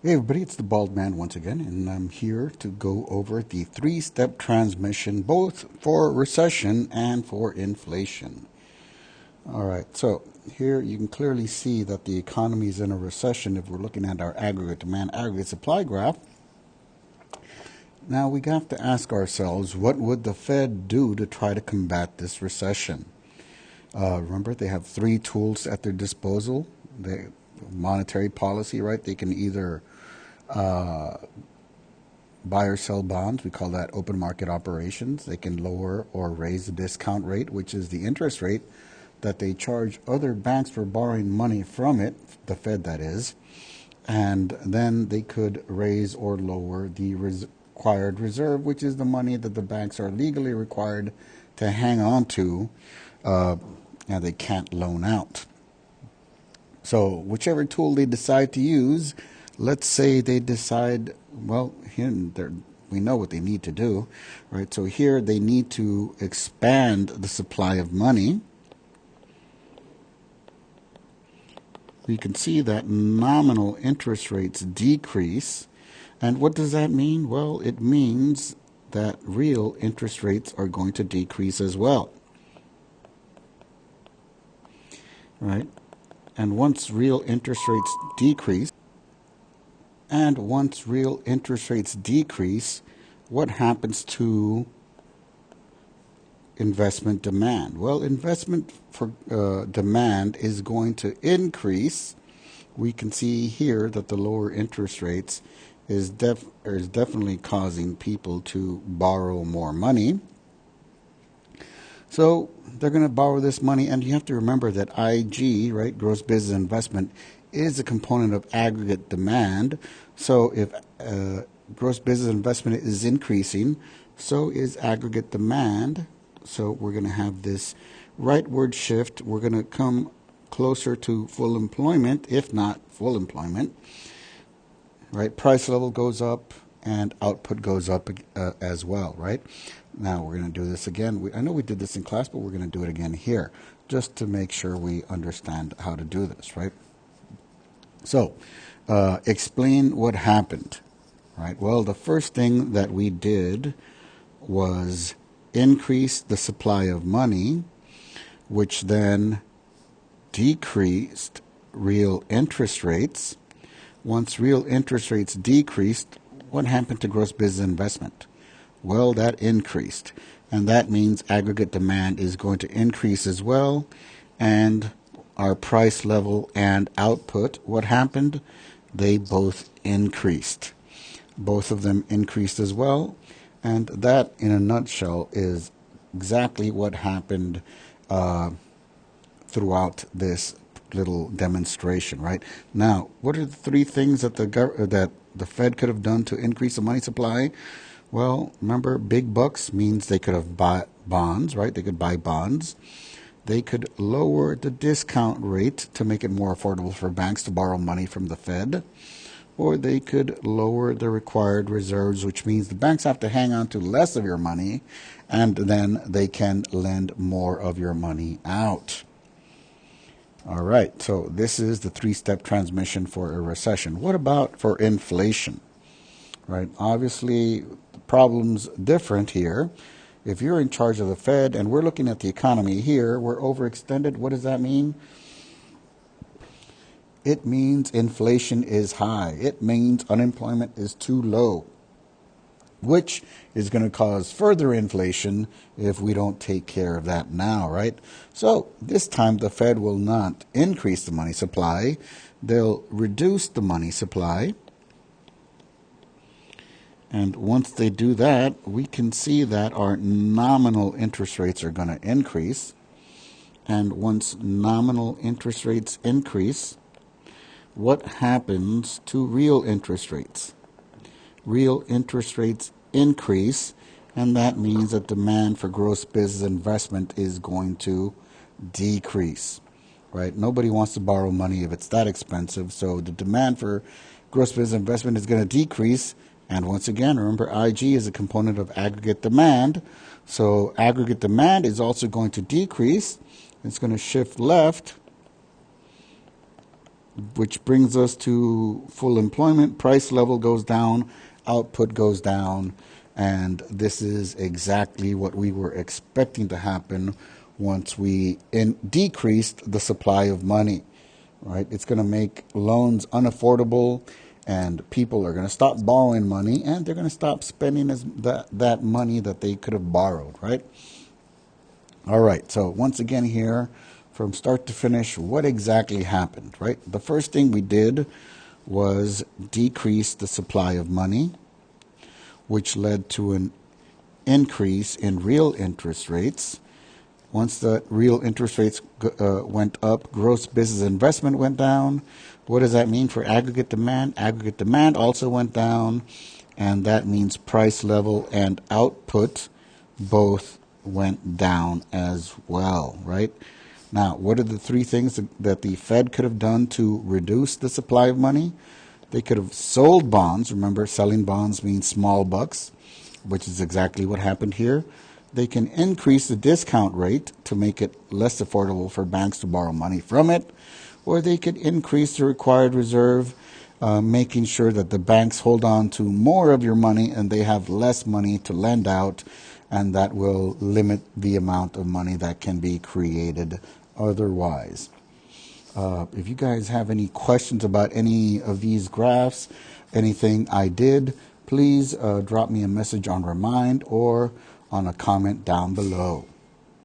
Hey everybody, it's the Bald Man once again, and I'm here to go over the three-step transmission both for recession and for inflation. All right, so here you can clearly see that the economy is in a recession if we're looking at our aggregate demand, aggregate supply graph. Now we have to ask ourselves, what would the Fed do to try to combat this recession? Remember, they have three tools at their disposal. The monetary policy, right? They can either buy or sell bonds. We call that open market operations. They can lower or raise the discount rate, which is the interest rate that they charge other banks for borrowing money from it, the Fed that is. And then they could raise or lower the required reserve, which is the money that the banks are legally required to hang on to, and they can't loan out. So whichever tool they decide to use, let's say they decide, well, here we know what they need to do, right? So here they need to expand the supply of money. You can see that nominal interest rates decrease. And what does that mean? Well, it means that real interest rates are going to decrease as well, right? And once real interest rates decrease, what happens to investment demand? Well, investment for demand is going to increase. We can see here that the lower interest rates is definitely causing people to borrow more money. So they're going to borrow this money, and you have to remember that IG, right, gross business investment, is a component of aggregate demand. So if gross business investment is increasing, so is aggregate demand. So we're going to have this rightward shift. We're going to come closer to full employment, if not full employment. Right? Price level goes up and output goes up as well, right? Now we're going to do this again. I know we did this in class, but we're going to do it again here just to make sure we understand how to do this, right? So explain what happened, right? Well, the first thing that we did was increase the supply of money, which then decreased real interest rates. Once real interest rates decreased, what happened to gross business investment? Well, that increased, and that means aggregate demand is going to increase as well, and our price level and output, what happened? They both increased. Both of them increased as well, and that, in a nutshell, is exactly what happened throughout this little demonstration, right? Now, what are the three things that the Fed could have done to increase the money supply? Well, remember, big bucks means they could have bought bonds, right? They could buy bonds. They could lower the discount rate to make it more affordable for banks to borrow money from the Fed. Or they could lower the required reserves, which means the banks have to hang on to less of your money, and then they can lend more of your money out. All right, so this is the three-step transmission for a recession. What about for inflation? Right, obviously the problem's different here. If you're in charge of the Fed and we're looking at the economy here, we're overextended. What does that mean? It means inflation is high. It means unemployment is too low, which is going to cause further inflation if we don't take care of that now, right? So this time the Fed will not increase the money supply. They'll reduce the money supply. And once they do that, we can see that our nominal interest rates are going to increase. And once nominal interest rates increase, what happens to real interest rates? Real interest rates increase, and that means that demand for gross business investment is going to decrease, right? Nobody wants to borrow money if it's that expensive, so the demand for gross business investment is going to decrease. And once again, remember, IG is a component of aggregate demand, so aggregate demand is also going to decrease. It's going to shift left, which brings us to full employment. Price level goes down, output goes down, and this is exactly what we were expecting to happen once we decreased the supply of money. Right? It's going to make loans unaffordable, and people are going to stop borrowing money, and they're going to stop spending that money that they could have borrowed. Right? All right. So once again here, from start to finish, what exactly happened? Right? The first thing we did was decrease the supply of money, which led to an increase in real interest rates. Once the real interest rates went up, gross business investment went down. What does that mean for aggregate demand? Aggregate demand also went down, and that means price level and output both went down as well, right? Now, what are the three things that the Fed could have done to reduce the supply of money? They could have sold bonds. Remember, selling bonds means small bucks, which is exactly what happened here. They can increase the discount rate to make it less affordable for banks to borrow money from it, or they could increase the required reserve, making sure that the banks hold on to more of your money and they have less money to lend out, and that will limit the amount of money that can be created otherwise. If you guys have any questions about any of these graphs, anything I did, please drop me a message on Remind or on a comment down below.